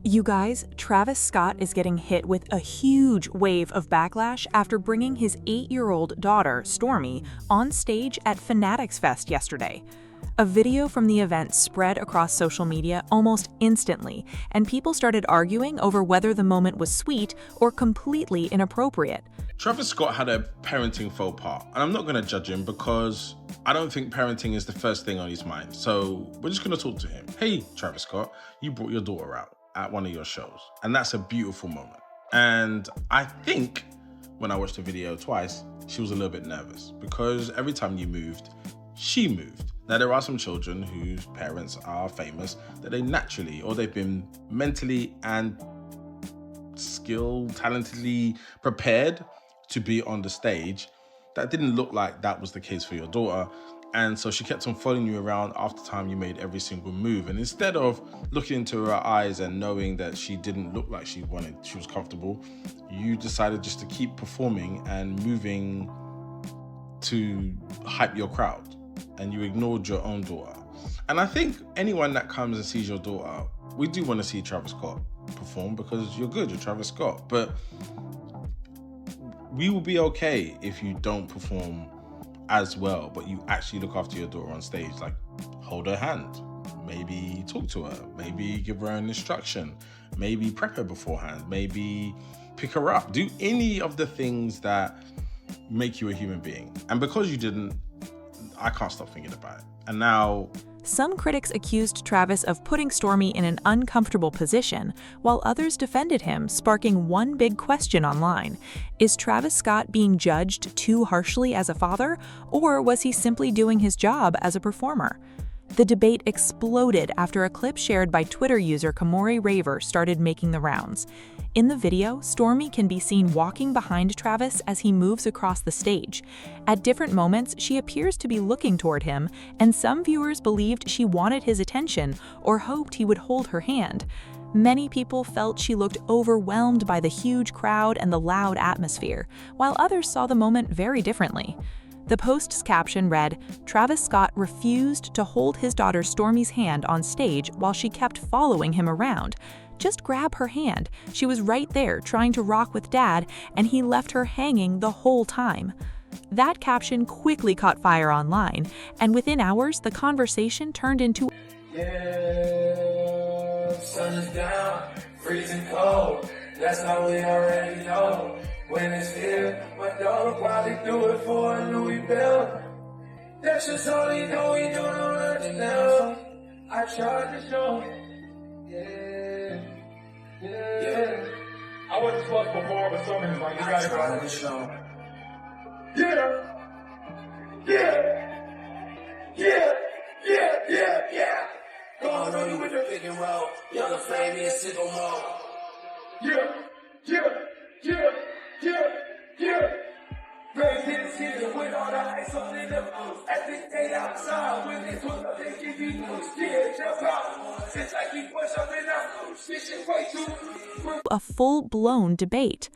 You guys, Travis Scott is getting hit with a huge wave of backlash after bringing his 8-year-old daughter, Stormy, on stage at Fanatics Fest yesterday. A video from the event spread across social media almost instantly, and people started arguing over whether the moment was sweet or completely inappropriate. Travis Scott had a parenting faux pas, and I'm not going to judge him because I don't think parenting is the first thing on his mind. So we're just going to talk to him. Hey, Travis Scott, you brought your daughter out at one of your shows, and that's a beautiful moment. And I think when I watched the video twice, she was a little bit nervous because every time you moved, she moved. Now, there are some children whose parents are famous that they naturally, or they've been mentally and talentedly prepared to be on the stage. That didn't look like that was the case for your daughter. And so she kept on following you around after time you made every single move. And instead of looking into her eyes and knowing that she didn't look like she was comfortable, you decided just to keep performing and moving to hype your crowd. And you ignored your own daughter. And I think anyone that comes and sees your daughter, we do want to see Travis Scott perform because you're good, you're Travis Scott. But we will be okay if you don't perform as well, but you actually look after your daughter on stage, like hold her hand, maybe talk to her, maybe give her an instruction, maybe prep her beforehand, maybe pick her up. Do any of the things that make you a human being. And because you didn't, I can't stop thinking about it. And now, some critics accused Travis of putting Stormy in an uncomfortable position, while others defended him, sparking one big question online. Is Travis Scott being judged too harshly as a father, or was he simply doing his job as a performer? The debate exploded after a clip shared by Twitter user Kamori Raver started making the rounds. In the video, Stormy can be seen walking behind Travis as he moves across the stage. At different moments, she appears to be looking toward him, and some viewers believed she wanted his attention or hoped he would hold her hand. Many people felt she looked overwhelmed by the huge crowd and the loud atmosphere, while others saw the moment very differently. The post's caption read, "Travis Scott refused to hold his daughter Stormy's hand on stage while she kept following him around. Just grab her hand. She was right there trying to rock with Dad, and he left her hanging the whole time." That caption quickly caught fire online, and within hours, the conversation turned into sun is down, freezing cold. That's how we already know. When it's here, my dog probably do it for a Louis Bell. That's just all he know, he don't know nothing else. I tried to show him. Yeah. I wasn't supposed to perform, but someone's like, you gotta go. Yeah. Going on you with the pick and roll. Young and flamey and sickle mode. Yeah. Raised in the city with all the ice on in the booth. At this day outside, when they put up, they give you loose. Yeah, jump out. It's like he push up in our loose. This shit way too. A full-blown debate.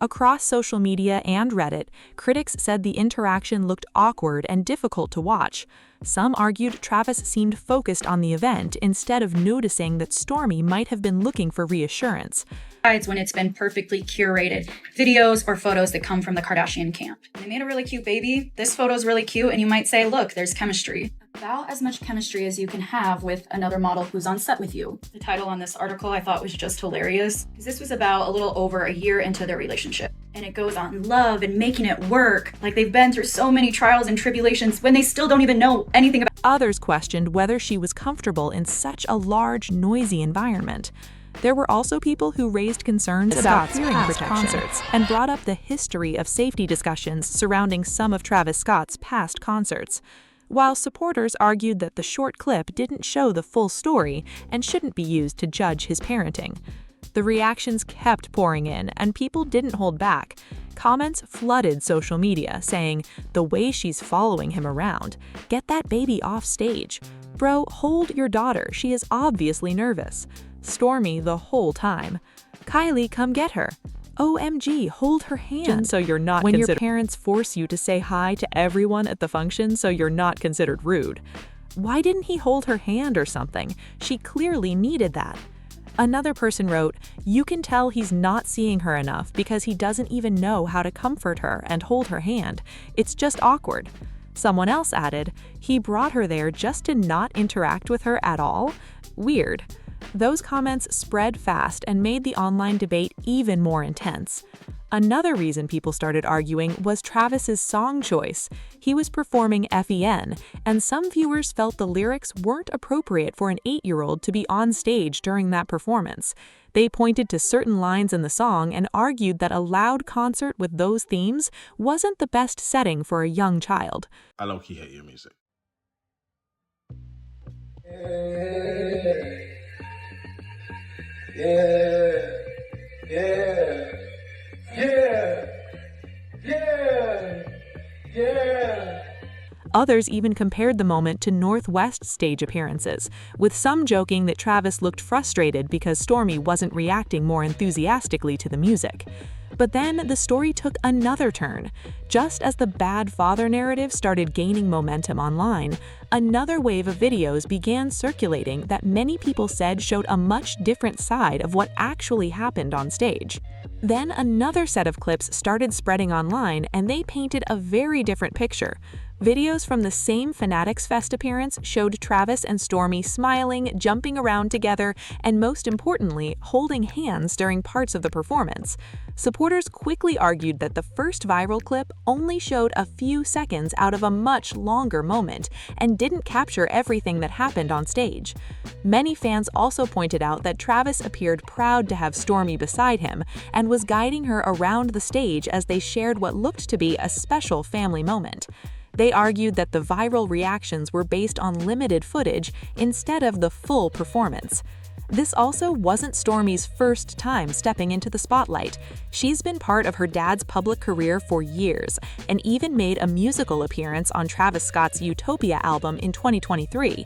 Across social media and Reddit, critics said the interaction looked awkward and difficult to watch. Some argued Travis seemed focused on the event instead of noticing that Stormy might have been looking for reassurance. When it's been perfectly curated videos or photos that come from the Kardashian camp. They made a really cute baby. This photo is really cute, and you might say, look, there's chemistry. About as much chemistry as you can have with another model who's on set with you. The title on this article I thought was just hilarious, because this was about a little over a year into their relationship. And it goes on love and making it work, like they've been through so many trials and tribulations when they still don't even know anything about. Others questioned whether she was comfortable in such a large, noisy environment. There were also people who raised concerns about hearing protection concerts and brought up the history of safety discussions surrounding some of Travis Scott's past concerts, while supporters argued that the short clip didn't show the full story and shouldn't be used to judge his parenting. The reactions kept pouring in, and people didn't hold back. Comments flooded social media, saying, "The way she's following him around. Get that baby off stage. Bro, hold your daughter. She is obviously nervous. Stormy the whole time. Kylie, come get her. OMG, hold her hand so you're not when your parents force you to say hi to everyone at the function so you're not considered rude. Why didn't he hold her hand or something? She clearly needed that." Another person wrote, "You can tell he's not seeing her enough because he doesn't even know how to comfort her and hold her hand. It's just awkward." Someone else added, "He brought her there just to not interact with her at all? Weird." Those comments spread fast and made the online debate even more intense. Another reason people started arguing was Travis's song choice. He was performing FEN, and some viewers felt the lyrics weren't appropriate for an 8-year-old to be on stage during that performance. They pointed to certain lines in the song and argued that a loud concert with those themes wasn't the best setting for a young child. I low-key hate your music. Others even compared the moment to Northwest stage appearances, with some joking that Travis looked frustrated because Stormi wasn't reacting more enthusiastically to the music. But then the story took another turn. Just as the bad father narrative started gaining momentum online, another wave of videos began circulating that many people said showed a much different side of what actually happened on stage. Then another set of clips started spreading online, and they painted a very different picture. Videos from the same Fanatics Fest appearance showed Travis and Stormi smiling, jumping around together, and most importantly, holding hands during parts of the performance. Supporters quickly argued that the first viral clip only showed a few seconds out of a much longer moment and didn't capture everything that happened on stage. Many fans also pointed out that Travis appeared proud to have Stormi beside him and was guiding her around the stage as they shared what looked to be a special family moment. They argued that the viral reactions were based on limited footage instead of the full performance. This also wasn't Stormi's first time stepping into the spotlight. She's been part of her dad's public career for years and even made a musical appearance on Travis Scott's Utopia album in 2023.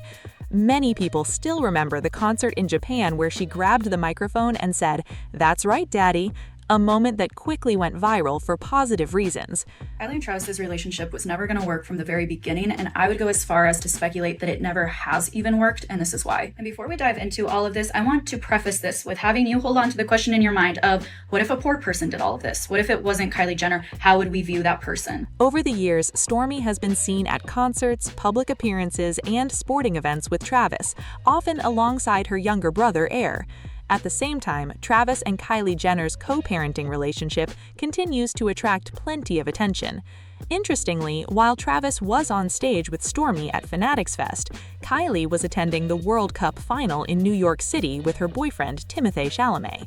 Many people still remember the concert in Japan where she grabbed the microphone and said, "That's right, Daddy," a moment that quickly went viral for positive reasons. Kylie and Travis's relationship was never going to work from the very beginning, and I would go as far as to speculate that it never has even worked, and this is why. And before we dive into all of this, I want to preface this with having you hold on to the question in your mind of, what if a poor person did all of this? What if it wasn't Kylie Jenner? How would we view that person? Over the years, Stormi has been seen at concerts, public appearances, and sporting events with Travis, often alongside her younger brother, Air. At the same time, Travis and Kylie Jenner's co-parenting relationship continues to attract plenty of attention. Interestingly, while Travis was on stage with Stormi at Fanatics Fest, Kylie was attending the World Cup final in New York City with her boyfriend, Timothée Chalamet.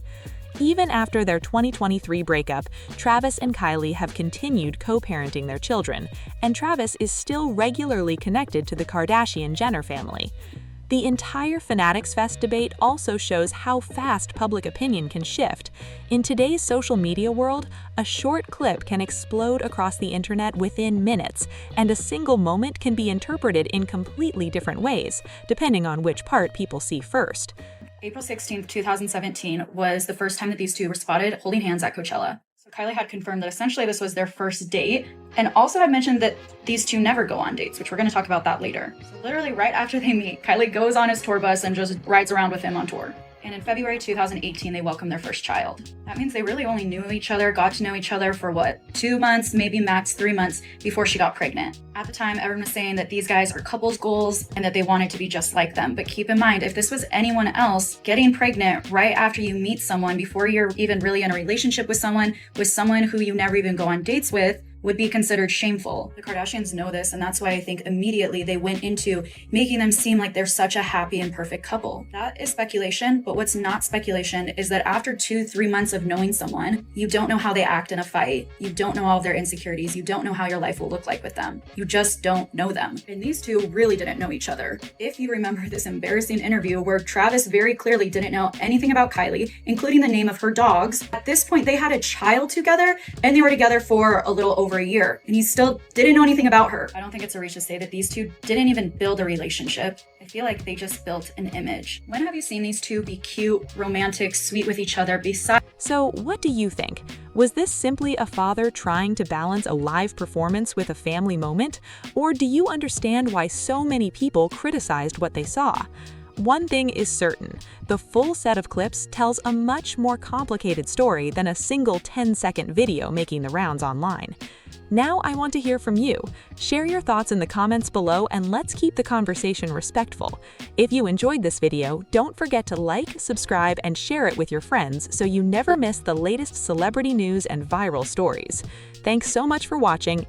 Even after their 2023 breakup, Travis and Kylie have continued co-parenting their children, and Travis is still regularly connected to the Kardashian-Jenner family. The entire Fanatics Fest debate also shows how fast public opinion can shift. In today's social media world, a short clip can explode across the internet within minutes, and a single moment can be interpreted in completely different ways, depending on which part people see first. April 16th, 2017 was the first time that these two were spotted holding hands at Coachella. So Kylie had confirmed that essentially this was their first date, and also had mentioned that these two never go on dates, which we're going to talk about that later. So literally right after they meet, Kylie goes on his tour bus and just rides around with him on tour. And in February 2018, they welcomed their first child. That means they really only knew each other, got to know each other for 2 months, maybe max 3 months before she got pregnant. At the time, everyone was saying that these guys are couples goals and that they wanted to be just like them. But keep in mind, if this was anyone else, getting pregnant right after you meet someone, before you're even really in a relationship with someone who you never even go on dates with, would be considered shameful. The Kardashians know this, and that's why I think immediately they went into making them seem like they're such a happy and perfect couple. That is speculation, but what's not speculation is that after 2-3 months of knowing someone, you don't know how they act in a fight. You don't know all of their insecurities. You don't know how your life will look like with them. You just don't know them. And these two really didn't know each other. If you remember this embarrassing interview where Travis very clearly didn't know anything about Kylie, including the name of her dogs, at this point they had a child together, and they were together for a little over a year, and he still didn't know anything about her. I don't think it's a reach to say that these two didn't even build a relationship. I feel like they just built an image. When have you seen these two be cute, romantic, sweet with each other besides? So what do you think? Was this simply a father trying to balance a live performance with a family moment? Or do you understand why so many people criticized what they saw? One thing is certain, the full set of clips tells a much more complicated story than a single 10-second video making the rounds online. Now I want to hear from you. Share your thoughts in the comments below and let's keep the conversation respectful. If you enjoyed this video, don't forget to like, subscribe, and share it with your friends so you never miss the latest celebrity news and viral stories. Thanks so much for watching.